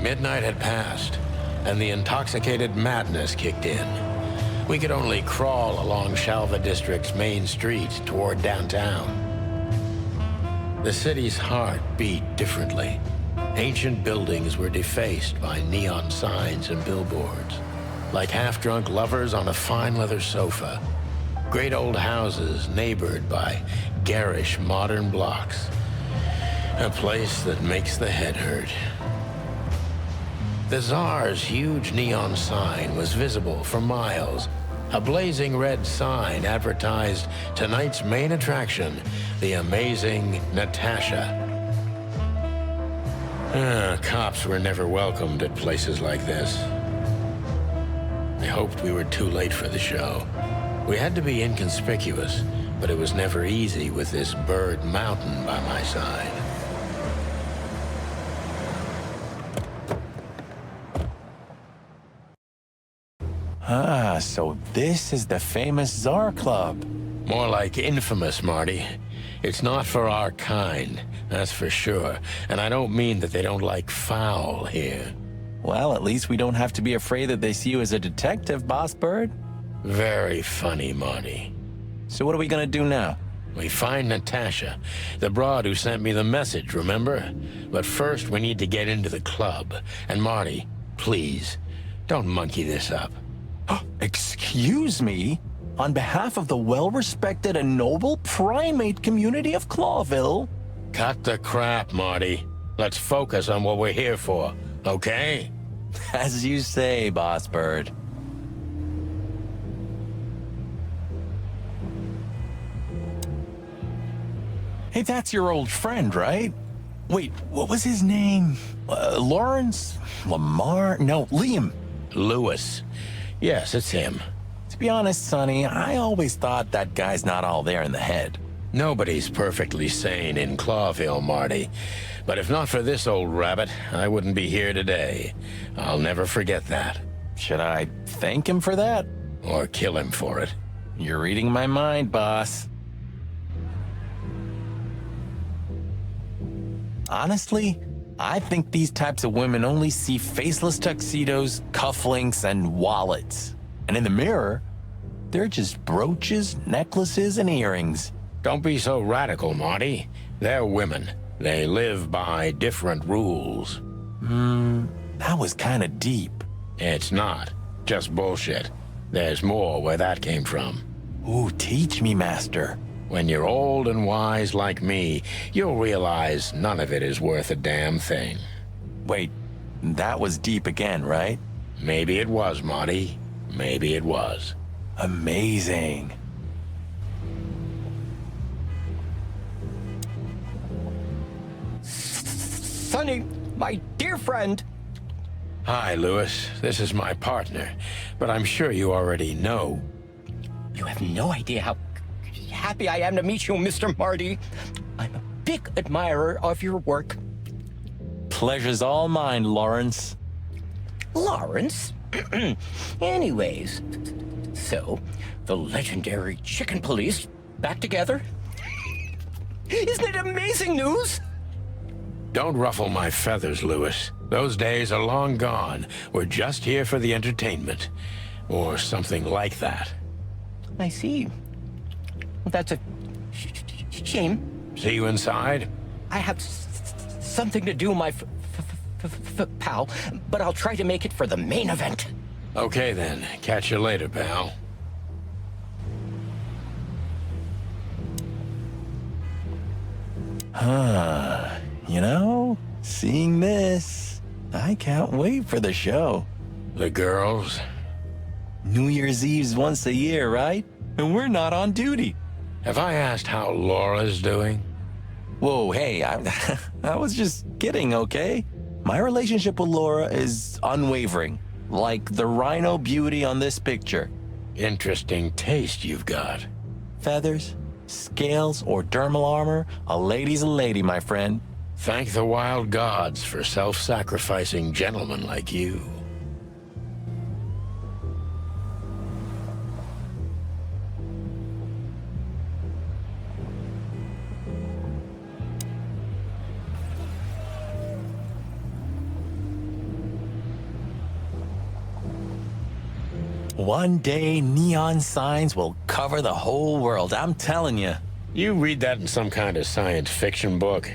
Midnight had passed, and the intoxicated madness kicked in. We could only crawl along Shalva District's main street toward downtown. The city's heart beat differently. Ancient buildings were defaced by neon signs and billboards, like half-drunk lovers on a fine leather sofa. Great old houses neighbored by garish modern blocks. A place that makes the head hurt. The Tsar's huge neon sign was visible for miles. A blazing red sign advertised tonight's main attraction, the amazing Natasha. Cops were never welcomed at places like this. I hoped we were too late for the show. We had to be inconspicuous, but it was never easy with this bird mountain by my side. So this is the famous Tsar Club. More like infamous, Marty. It's not for our kind, that's for sure. And I don't mean that they don't like foul here. Well, at least we don't have to be afraid that they see you as a detective, Boss Bird. Very funny, Marty. So what are we gonna do now? We find Natasha, the broad who sent me the message, remember? But first we need to get into the club. And Marty, please, don't monkey this up. Excuse me? On behalf of the well-respected and noble primate community of Clawville? Cut the crap, Marty. Let's focus on what we're here for, okay? As you say, Boss Bird. Hey, that's your old friend, right? Wait, what was his name? Lawrence? Lamar? No, Liam. Lewis. Yes, it's him. To be honest, Sonny, I always thought that guy's not all there in the head. Nobody's perfectly sane in Clawville, Marty. But if not for this old rabbit, I wouldn't be here today. I'll never forget that. Should I thank him for that? Or kill him for it. You're reading my mind, boss. Honestly, I think these types of women only see faceless tuxedos, cufflinks, and wallets. And in the mirror, they're just brooches, necklaces, and earrings. Don't be so radical, Marty. They're women. They live by different rules. That was kind of deep. It's not. Just bullshit. There's more where that came from. Ooh, teach me, Master. When you're old and wise like me, you'll realize none of it is worth a damn thing. Wait, that was deep again, right? Maybe it was, Marty. Maybe it was. Amazing. Sonny, my dear friend. Hi, Lewis. This is my partner, but I'm sure you already know. You have no idea how happy I am to meet you, Mr. Marty. I'm a big admirer of your work. Pleasure's all mine, Lawrence. Lawrence? Anyways, so the legendary chicken police back together? Isn't it amazing news? Don't ruffle my feathers, Lewis. Those days are long gone. We're just here for the entertainment. Or something like that. I see. Well, that's a shame. See you inside? I have something to do, my pal, but I'll try to make it for the main event. Okay then. Catch you later, pal. You know, seeing this, I can't wait for the show. The girls? New Year's Eve's once a year, right? And we're not on duty. Have I asked how Laura's doing? Whoa, hey, I was just kidding, okay? My relationship with Laura is unwavering, like the rhino beauty on this picture. Interesting taste you've got. Feathers, scales, or dermal armor, a lady's a lady, my friend. Thank the wild gods for self-sacrificing gentlemen like you. One day, neon signs will cover the whole world, I'm telling you. You read that in some kind of science fiction book?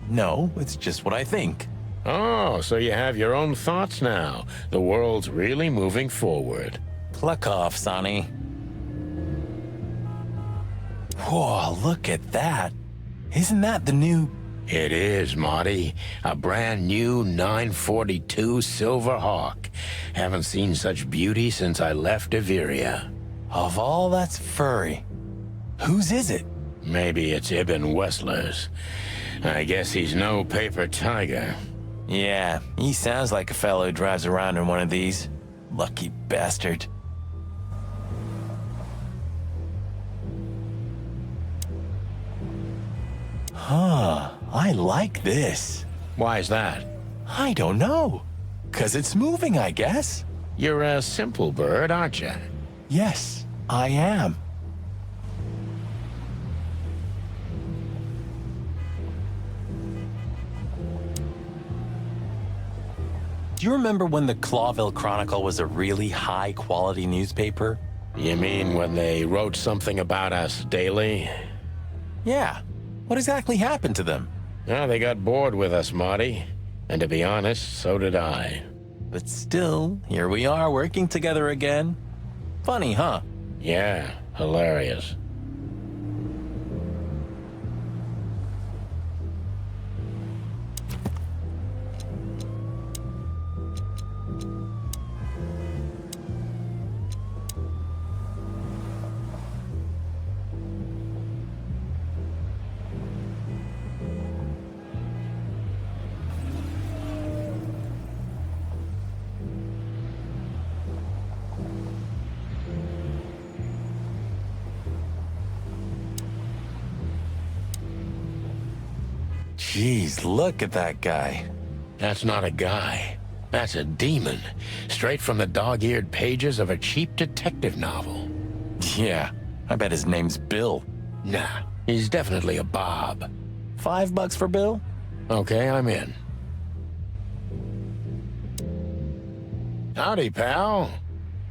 No, it's just what I think. Oh, so you have your own thoughts now. The world's really moving forward. Cluck off, Sonny. Whoa, look at that. Isn't that the new... It is, Marty. A brand new 942 Silver Hawk. Haven't seen such beauty since I left Iveria. Of all that's furry, whose is it? Maybe it's Ibn Wessler's. I guess he's no paper tiger. Yeah, he sounds like a fellow who drives around in one of these. Lucky bastard. Huh, I like this. Why is that? I don't know. 'Cause it's moving, I guess. You're a simple bird, aren't you? Yes, I am. Do you remember when the Clawville Chronicle was a really high-quality newspaper? You mean when they wrote something about us daily? Yeah. What exactly happened to them? Oh, they got bored with us, Marty. And to be honest, so did I. But still, here we are working together again. Funny, huh? Yeah, hilarious. Jeez, look at that guy. That's not a guy. That's a demon. Straight from the dog-eared pages of a cheap detective novel. Yeah, I bet his name's Bill. Nah, he's definitely a Bob. $5 for Bill? Okay, I'm in. Howdy, pal.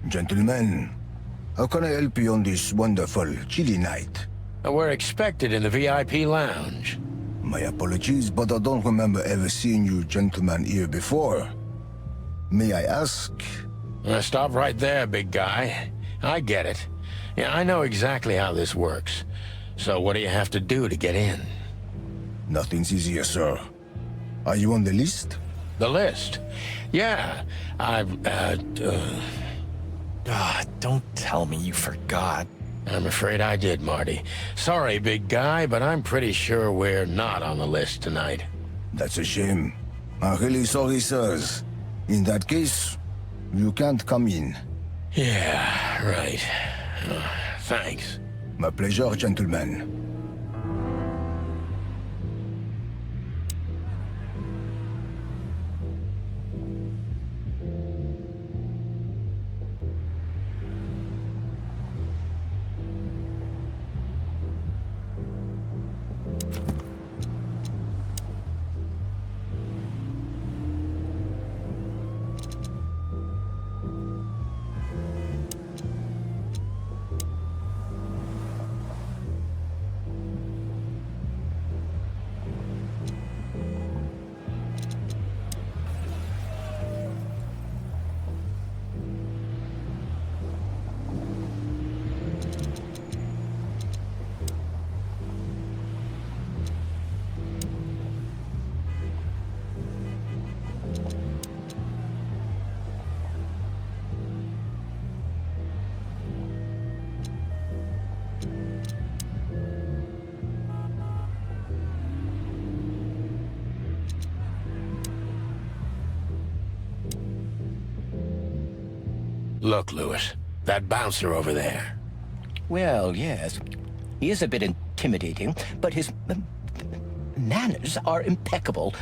Gentlemen, how can I help you on this wonderful, chilly night? We're expected in the VIP lounge. My apologies, but I don't remember ever seeing you gentlemen here before. May I ask? Stop right there, big guy. I get it. Yeah, I know exactly how this works. So what do you have to do to get in? Nothing's easier, sir. Are you on the list? The list? Yeah, Don't tell me you forgot. I'm afraid I did, Marty. Sorry, big guy, but I'm pretty sure we're not on the list tonight. That's a shame. I'm really sorry, sirs. In that case, you can't come in. Yeah, right. Thanks. My pleasure, gentlemen. Look, Lewis, that bouncer over there. Well, yes. He is a bit intimidating, but his manners are impeccable.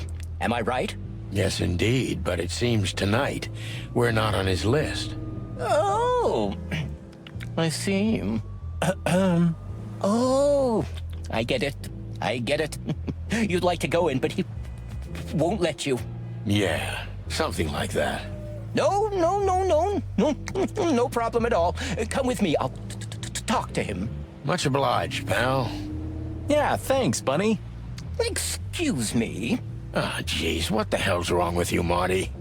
Am I right? Yes, indeed, but it seems tonight we're not on his list. Oh, I see. Oh, I get it. I get it. You'd like to go in, but he won't let you. Yeah, something like that. No, no problem at all. Come with me. I'll talk to him. Much obliged, pal. Yeah, thanks, Bunny. Excuse me. Ah, jeez, what the hell's wrong with you, Marty?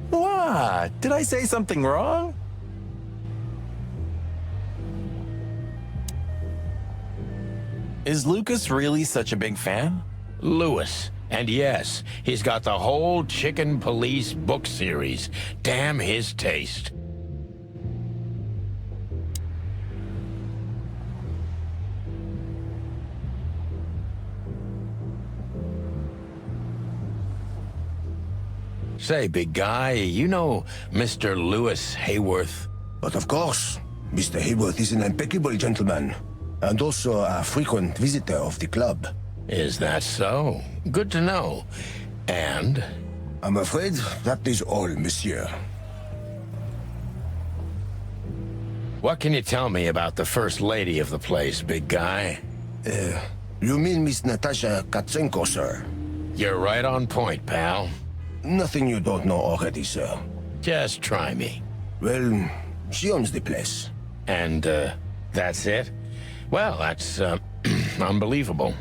What? Did I say something wrong? Is Lucas really such a big fan? Lewis. And yes, he's got the whole Chicken Police book series. Damn his taste. Say, big guy, you know Mr. Lewis Hayworth? But of course, Mr. Hayworth is an impeccable gentleman, and also a frequent visitor of the club. Is that so? Good to know. And? I'm afraid that is all, monsieur. What can you tell me about the first lady of the place, big guy? You mean Miss Natasha Katsenko, sir? You're right on point, pal. Nothing you don't know already, sir. Just try me. Well, she owns the place. And, that's it? Well, that's, unbelievable.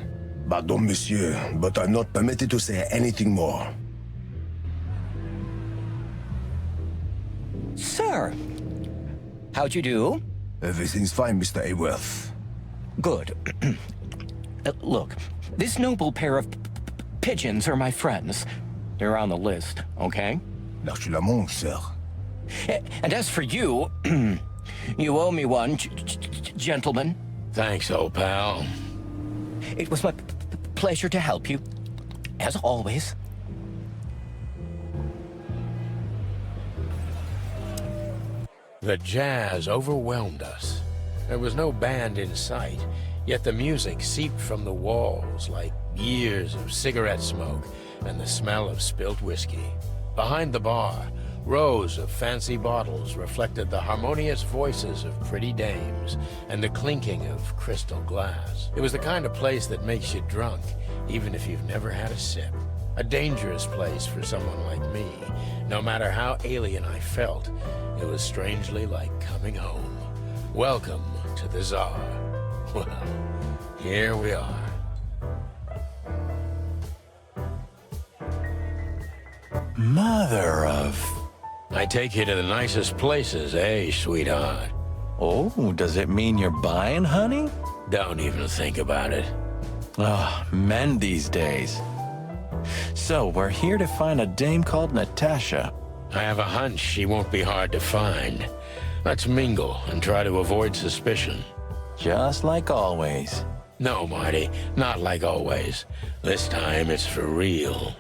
Pardon, monsieur, but I'm not permitted to say anything more. Sir, how'd you do? Everything's fine, Mr. Hayworth. Good. Look, this noble pair of pigeons are my friends. They're on the list, okay? L'archulamont, sir. And as for you, you owe me one, gentlemen. Thanks, old pal. It was my pleasure to help you, as always. The jazz overwhelmed us. There was no band in sight, yet the music seeped from the walls like years of cigarette smoke and the smell of spilt whiskey. Behind the bar, rows of fancy bottles reflected the harmonious voices of pretty dames and the clinking of crystal glass. It was the kind of place that makes you drunk, even if you've never had a sip. A dangerous place for someone like me. No matter how alien I felt, it was strangely like coming home. Welcome to the Tsar. Well, here we are. Mother of... I take you to the nicest places, eh, sweetheart? Oh, does it mean you're buying, honey? Don't even think about it. Ah, men these days. So, we're here to find a dame called Natasha. I have a hunch she won't be hard to find. Let's mingle and try to avoid suspicion. Just like always. No, Marty, not like always. This time it's for real.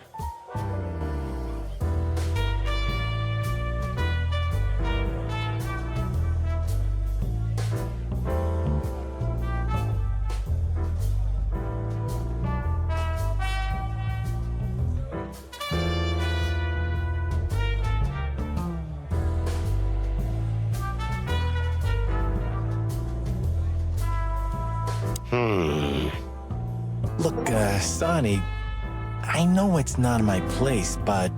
Look, Sonny, I know it's not my place, but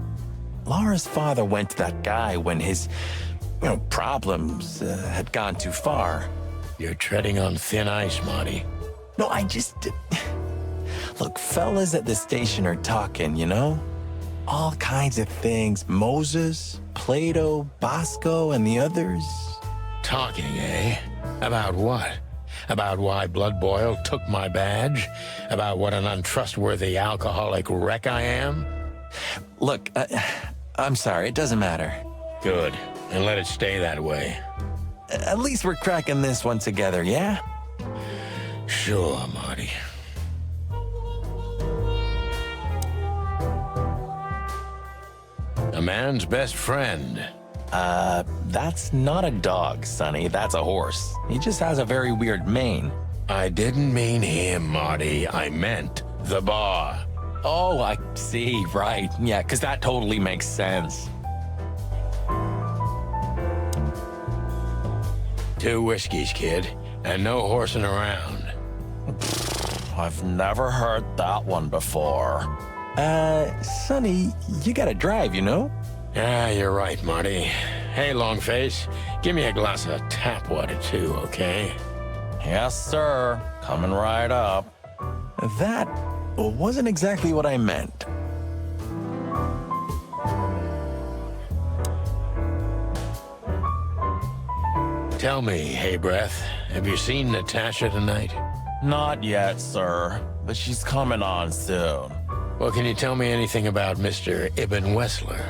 Laura's father went to that guy when his, problems had gone too far. You're treading on thin ice, Marty. No, Look, fellas at the station are talking, All kinds of things. Moses, Plato, Bosco, and the others. Talking, eh? About what? About why Blood Boil took my badge? About what an untrustworthy alcoholic wreck I am? Look, I'm sorry, it doesn't matter. Good, and let it stay that way. At least we're cracking this one together, yeah? Sure, Marty. A man's best friend. That's not a dog, Sonny. That's a horse. He just has a very weird mane. I didn't mean him, Marty. I meant the bar. Oh, I see, right. Yeah, because that totally makes sense. 2 whiskeys, kid, and no horsing around. I've never heard that one before. Sonny, you gotta drive, Yeah, you're right, Marty. Hey, Longface, give me a glass of tap water too, okay? Yes, sir. Coming right up. That wasn't exactly what I meant. Tell me, hey Breath, have you seen Natasha tonight? Not yet, sir. But she's coming on soon. Well, can you tell me anything about Mr. Ibn Wessler?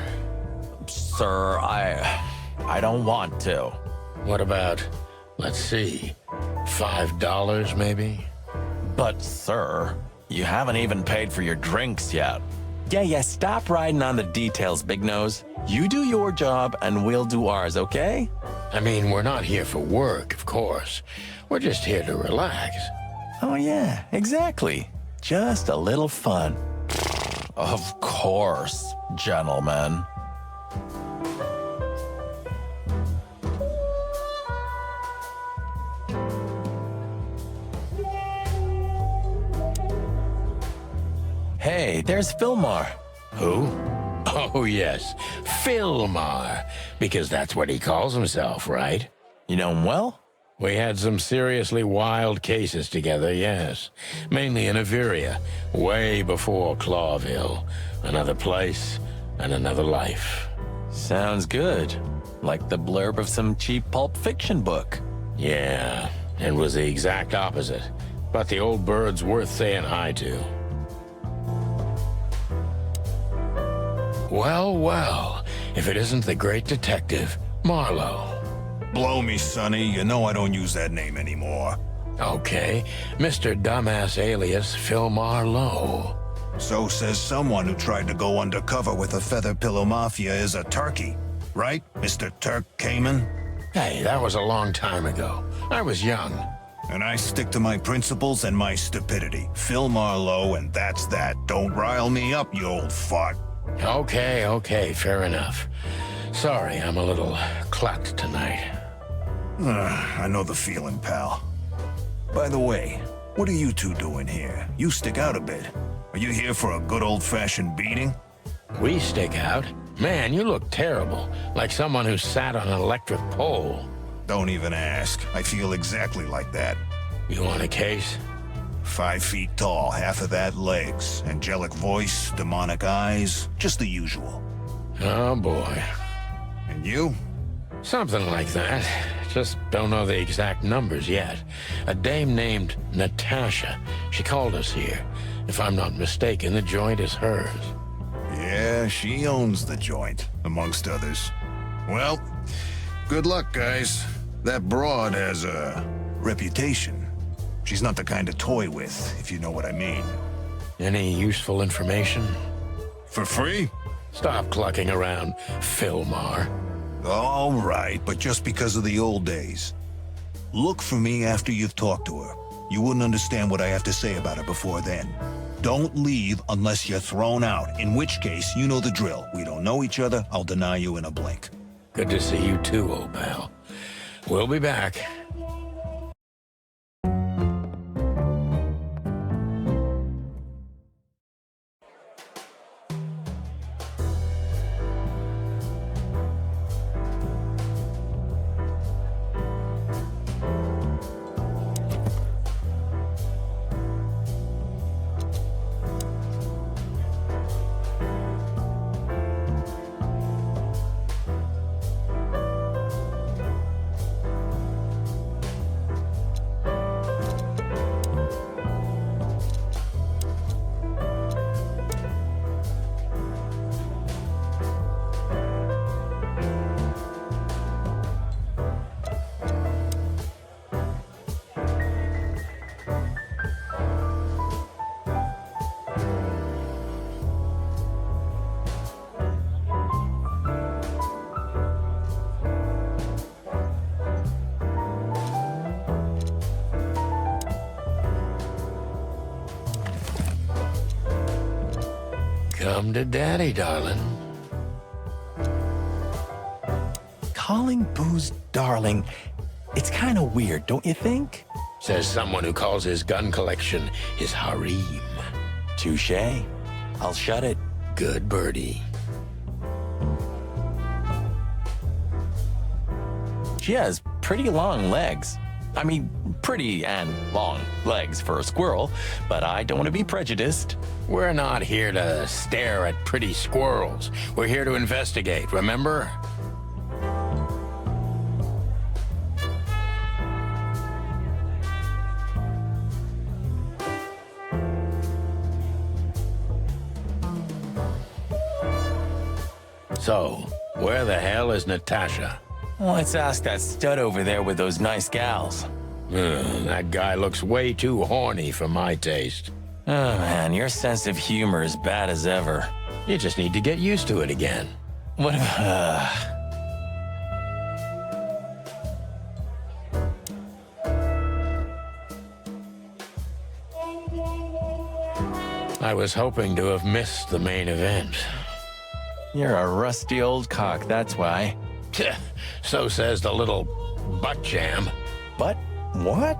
Sir, I don't want to. What about, let's see, $5 maybe? But, sir, you haven't even paid for your drinks yet. Yeah, stop riding on the details, Big Nose. You do your job and we'll do ours, okay? I mean, we're not here for work, of course. We're just here to relax. Oh, yeah, exactly. Just a little fun. Of course, gentlemen. Hey, there's Fillmar. Who? Oh, yes, Fillmar, because that's what he calls himself, right? You know him well? We had some seriously wild cases together, yes. Mainly in Averia, way before Clawville. Another place and another life. Sounds good. Like the blurb of some cheap pulp fiction book. Yeah, it was the exact opposite. But the old bird's worth saying hi to. Well, well, if it isn't the great detective, Marlowe. Blow me, Sonny. You know I don't use that name anymore. Okay, Mr. Dumbass alias Fillmar Lowe. So says someone who tried to go undercover with a Feather Pillow Mafia is a turkey. Right, Mr. Turk Cayman? Hey, that was a long time ago. I was young. And I stick to my principles and my stupidity. Phil Marlowe, and that's that. Don't rile me up, you old fart. Okay, fair enough. Sorry, I'm a little clucked tonight. I know the feeling, pal. By the way, what are you two doing here? You stick out a bit. Are you here for a good old-fashioned beating? We stick out? Man, you look terrible. Like someone who sat on an electric pole. Don't even ask. I feel exactly like that. You want a case? 5 feet tall, half of that legs. Angelic voice, demonic eyes, just the usual. Oh, boy. And you? Something like that. Just don't know the exact numbers yet. A dame named Natasha. She called us here. If I'm not mistaken, the joint is hers. Yeah, she owns the joint, amongst others. Well, good luck, guys. That broad has a reputation. She's not the kind to toy with, if you know what I mean. Any useful information? For free? Stop clucking around, Fillmar. All right, but just because of the old days. Look for me after you've talked to her. You wouldn't understand what I have to say about her before then. Don't leave unless you're thrown out, in which case, you know the drill. We don't know each other, I'll deny you in a blink. Good to see you too, old pal. We'll be back. Come to daddy, darling. Calling booze darling, it's kind of weird, don't you think? Says someone who calls his gun collection his harem. Touché. I'll shut it. Good birdie. She has pretty long legs. I mean, pretty and long legs for a squirrel, but I don't want to be prejudiced. We're not here to stare at pretty squirrels. We're here to investigate, remember? So, where the hell is Natasha? Let's ask that stud over there with those nice gals. That guy looks way too horny for my taste. Oh man, your sense of humor is bad as ever. You just need to get used to it again. What if, I was hoping to have missed the main event. You're a rusty old cock, that's why. So says the little butt jam. But what?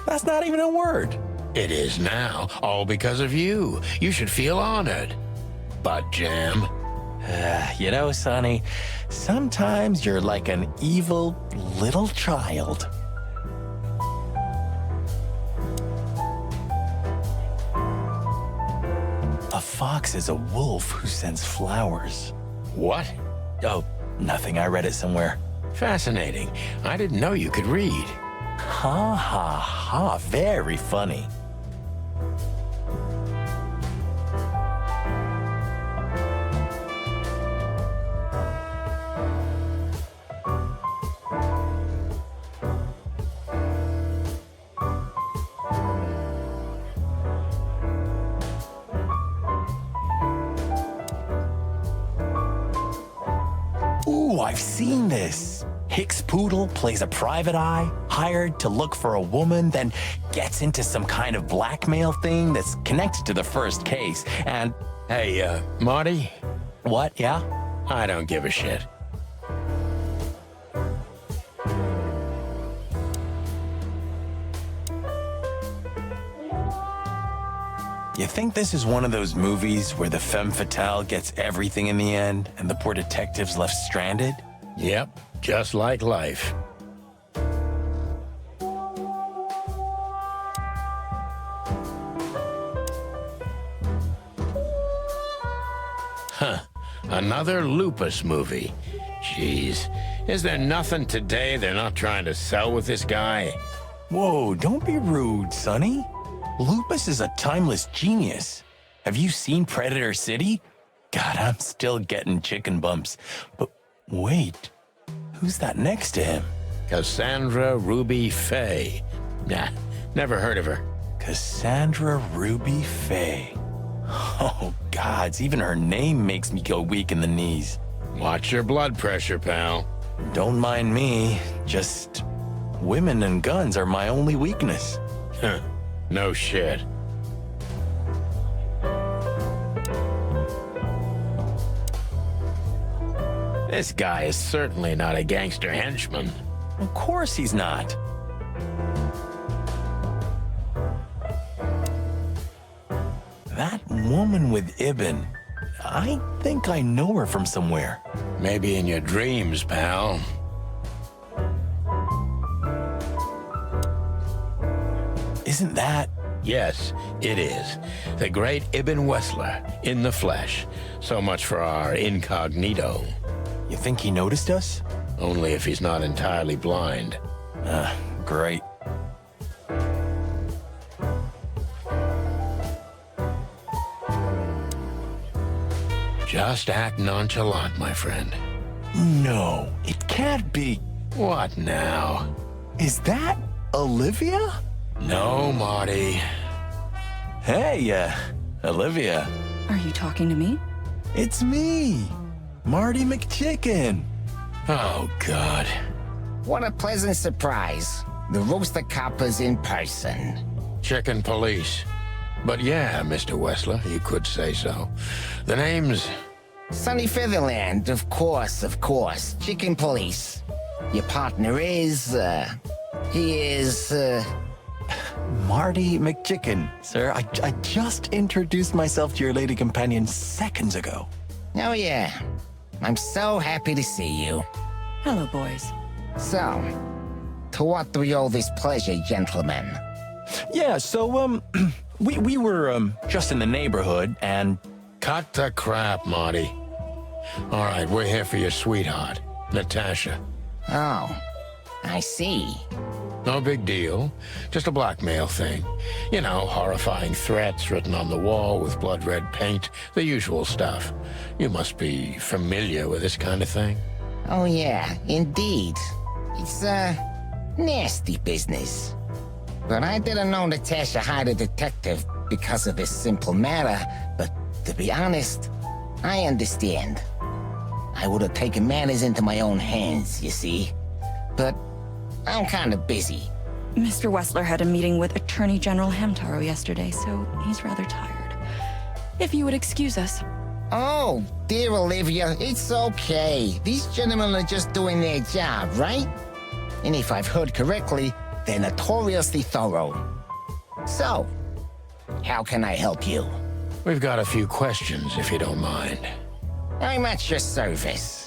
That's not even a word. It is now, all because of you. You should feel honored. Butt jam. You know, Sonny, sometimes you're like an evil little child. A fox is a wolf who sends flowers. What? Oh, nothing. I read it somewhere. Fascinating. I didn't know you could read. Ha ha ha. Very funny. Ooh, I've seen this. Hicks Poodle plays a private eye, hired to look for a woman, then gets into some kind of blackmail thing that's connected to the first case, and... Hey, Marty? What, yeah? I don't give a shit. You think this is one of those movies where the femme fatale gets everything in the end and the poor detective's left stranded? Yep, just like life. Huh, another lupus movie. Jeez, is there nothing today they're not trying to sell with this guy? Whoa, don't be rude, Sonny. Lupus is a timeless genius. Have you seen Predator City? God, I'm still getting chicken bumps. But wait, who's that next to him? Cassandra Ruby Fay. Nah, never heard of her. Cassandra Ruby Fay. Oh, gods, even her name makes me go weak in the knees. Watch your blood pressure, pal. Don't mind me, just women and guns are my only weakness. Huh, no shit. This guy is certainly not a gangster henchman. Of course he's not. That woman with Ibn, I think I know her from somewhere. Maybe in your dreams, pal. Isn't that? Yes, it is. The great Ibn Wessler, in the flesh. So much for our incognito. You think he noticed us? Only if he's not entirely blind. Great. Just act nonchalant, my friend. No, it can't be. What now? Is that Olivia? No, Marty. Hey, Olivia. Are you talking to me? It's me, Marty McChicken. Oh, God. What a pleasant surprise. The Rooster Copper's in person. Chicken police. But yeah, Mr. Wessler, you could say so. The name's... Sunny Featherland, of course. Chicken Police. Your partner is, he is, Marty McChicken, sir. I just introduced myself to your lady companion seconds ago. Oh yeah. I'm so happy to see you. Hello, boys. So, to what do we owe this pleasure, gentlemen? Yeah, so, we were, just in the neighborhood, and... Cut the crap, Marty. All right, we're here for your sweetheart, Natasha. Oh, I see. No big deal. Just a blackmail thing. You know, horrifying threats written on the wall with blood-red paint. The usual stuff. You must be familiar with this kind of thing. Oh yeah, indeed. It's, nasty business. But I didn't know Natasha hired a detective because of this simple matter, but to be honest, I understand. I would have taken matters into my own hands, you see. But I'm kind of busy. Mr. Wessler had a meeting with Attorney General Hamtaro yesterday, so he's rather tired. If you would excuse us. Oh, dear Olivia, it's okay. These gentlemen are just doing their job, right? And if I've heard correctly, they're notoriously thorough. So, how can I help you? We've got a few questions, if you don't mind. I'm at your service.